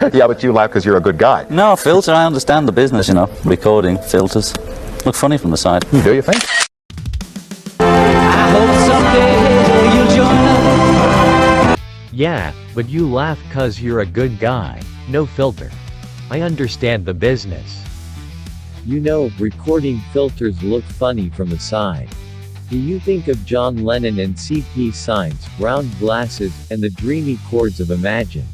Yeah, but you laugh because you're a good guy. No, filter, I understand the business, you know. Recording, filters. Look funny from the side. Do you think? I hope someday you'll join us. Yeah, but you laugh cause you're a good guy. No filter. I understand the business. You know, recording filters look funny from the side. Do you think of John Lennon and CP signs, round glasses, and the dreamy chords of Imagine?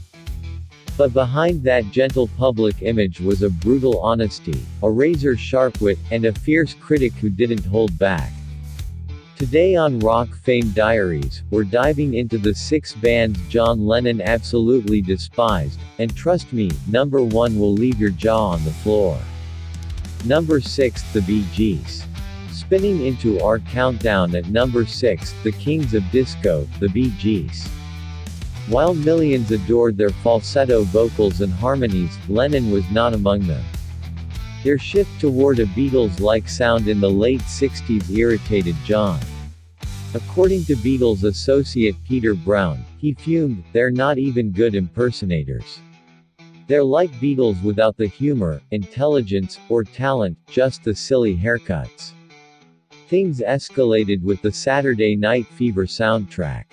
But behind that gentle public image was a brutal honesty, a razor-sharp wit, and a fierce critic who didn't hold back. Today on Rock Fame Diaries, we're diving into the 6 bands John Lennon absolutely despised, and trust me, number 1 will leave your jaw on the floor. Number 6, the Bee Gees. Spinning into our countdown at number 6, the kings of disco, the Bee Gees. While millions adored their falsetto vocals and harmonies, Lennon was not among them. Their shift toward a Beatles-like sound in the late 60s irritated John. According to Beatles associate Peter Brown, he fumed, "They're not even good impersonators. They're like Beatles without the humor, intelligence, or talent, just the silly haircuts." Things escalated with the Saturday Night Fever soundtrack.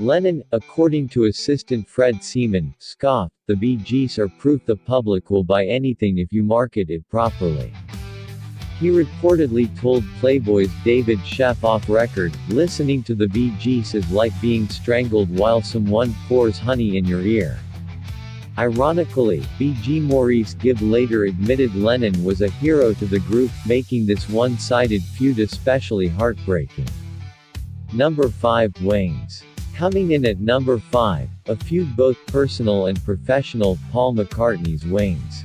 Lennon, according to assistant Fred Seaman, scoffed, "The Bee Gees are proof the public will buy anything if you market it properly." He reportedly told Playboy's David Sheff off record, "Listening to the Bee Gees is like being strangled while someone pours honey in your ear." Ironically, B.G. Maurice Gibb later admitted Lennon was a hero to the group, making this one-sided feud especially heartbreaking. Number 5, Wings. Coming in at number 5, a feud both personal and professional, Paul McCartney's Wings.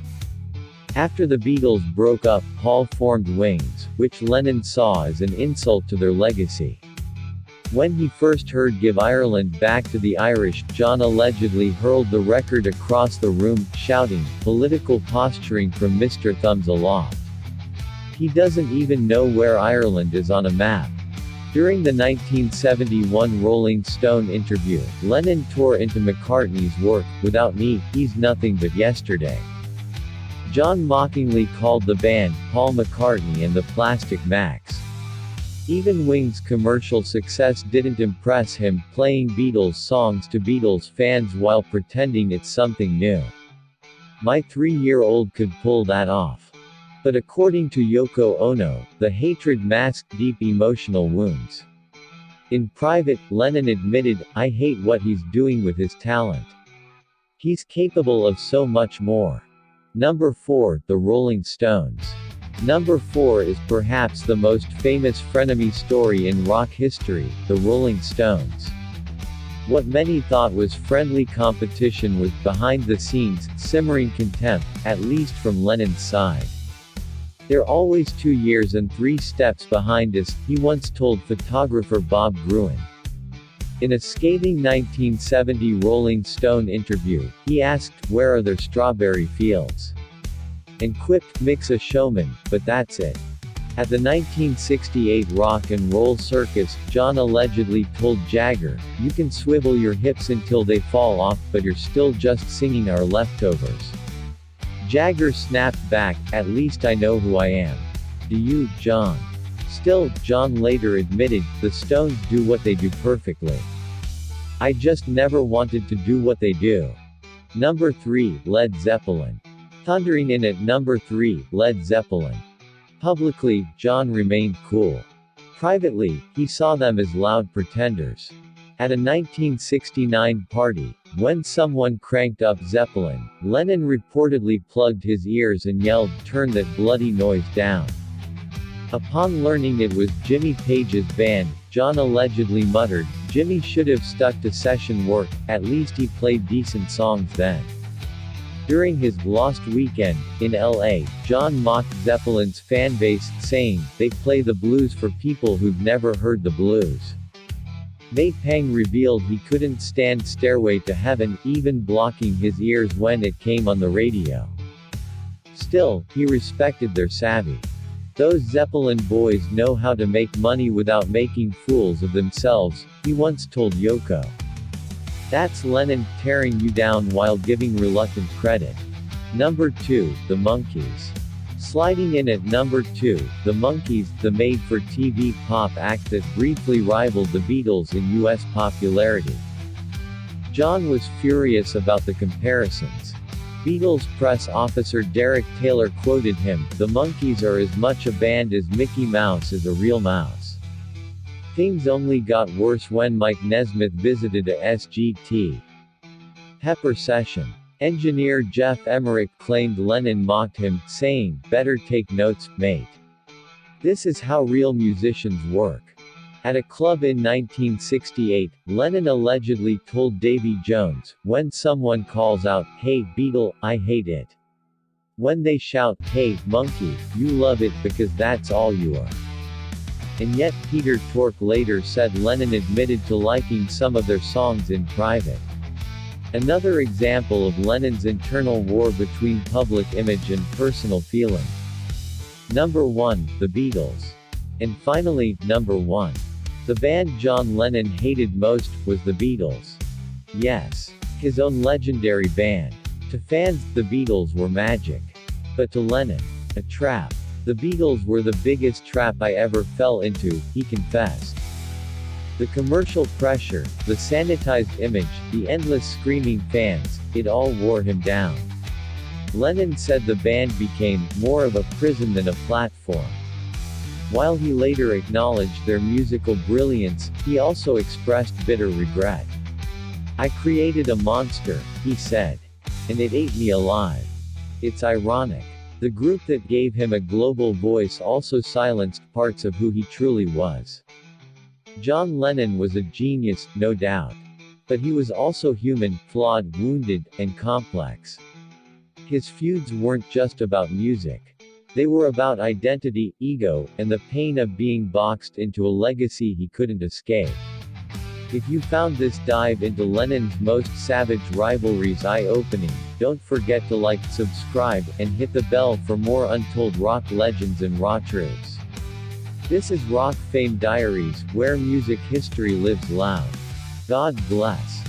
After the Beatles broke up, Paul formed Wings, which Lennon saw as an insult to their legacy. When he first heard "Give Ireland Back to the Irish," John allegedly hurled the record across the room, shouting, "Political posturing from Mr. Thumbs Aloft. He doesn't even know where Ireland is on a map." During the 1971 Rolling Stone interview, Lennon tore into McCartney's work, "Without me, he's nothing but yesterday." John mockingly called the band, Paul McCartney and the Plastic Macs. Even Wings' commercial success didn't impress him, playing Beatles songs to Beatles fans while pretending it's something new. "My 3-year-old could pull that off." But according to Yoko Ono, the hatred masked deep emotional wounds. In private, Lennon admitted, "I hate what he's doing with his talent. He's capable of so much more." Number 4, the Rolling Stones. Number 4 is perhaps the most famous frenemy story in rock history, the Rolling Stones. What many thought was friendly competition was behind-the-scenes, simmering contempt, at least from Lennon's side. "They're always 2 years and 3 steps behind us," he once told photographer Bob Gruen. In a scathing 1970 Rolling Stone interview, he asked, "Where are their strawberry fields?" and quipped, "Mix a showman, but that's it." At the 1968 Rock and Roll Circus, John allegedly told Jagger, "You can swivel your hips until they fall off, but you're still just singing our leftovers." Jagger snapped back, "At least I know who I am. Do you, John?" Still, John later admitted, "The Stones do what they do perfectly. I just never wanted to do what they do." Number 3, Led Zeppelin. Thundering in at number 3, Led Zeppelin. Publicly, John remained cool. Privately, he saw them as loud pretenders. At a 1969 party, when someone cranked up Zeppelin, Lennon reportedly plugged his ears and yelled, "Turn that bloody noise down." Upon learning it was Jimmy Page's band, John allegedly muttered, "Jimmy should have stuck to session work, at least he played decent songs then." During his Lost Weekend in LA, John mocked Zeppelin's fanbase, saying, "They play the blues for people who've never heard the blues." Nate Pang revealed he couldn't stand Stairway to Heaven, even blocking his ears when it came on the radio. Still, he respected their savvy. "Those Zeppelin boys know how to make money without making fools of themselves," he once told Yoko. That's Lennon tearing you down while giving reluctant credit. Number 2, The Monkees. Sliding in at number 2, The Monkees, the made-for-TV pop act that briefly rivaled the Beatles in US popularity. John was furious about the comparisons. Beatles press officer Derek Taylor quoted him, "The Monkees are as much a band as Mickey Mouse is a real mouse." Things only got worse when Mike Nesmith visited a SGT Pepper session. Engineer Jeff Emmerich claimed Lennon mocked him, saying, "Better take notes, mate. This is how real musicians work." At a club in 1968, Lennon allegedly told Davy Jones, "When someone calls out, 'Hey, Beatle, I hate it.' When they shout, 'Hey, Monkey, you love it because that's all you are.'" And yet, Peter Tork later said Lennon admitted to liking some of their songs in private. Another example of Lennon's internal war between public image and personal feeling. Number 1, The Beatles. And finally, number 1. The band John Lennon hated most was the Beatles. Yes, his own legendary band. To fans, the Beatles were magic. But to Lennon, a trap. "The Beatles were the biggest trap I ever fell into," he confessed. The commercial pressure, the sanitized image, the endless screaming fans, it all wore him down. Lennon said the band became more of a prison than a platform. While he later acknowledged their musical brilliance, he also expressed bitter regret. "I created a monster," he said. "And it ate me alive." It's ironic. The group that gave him a global voice also silenced parts of who he truly was. John Lennon was a genius, no doubt. But he was also human, flawed, wounded, and complex. His feuds weren't just about music. They were about identity, ego, and the pain of being boxed into a legacy he couldn't escape. If you found this dive into Lennon's most savage rivalries eye-opening, don't forget to like, subscribe, and hit the bell for more untold rock legends and raw truths. This is Rock Fame Diaries, where music history lives loud. God bless.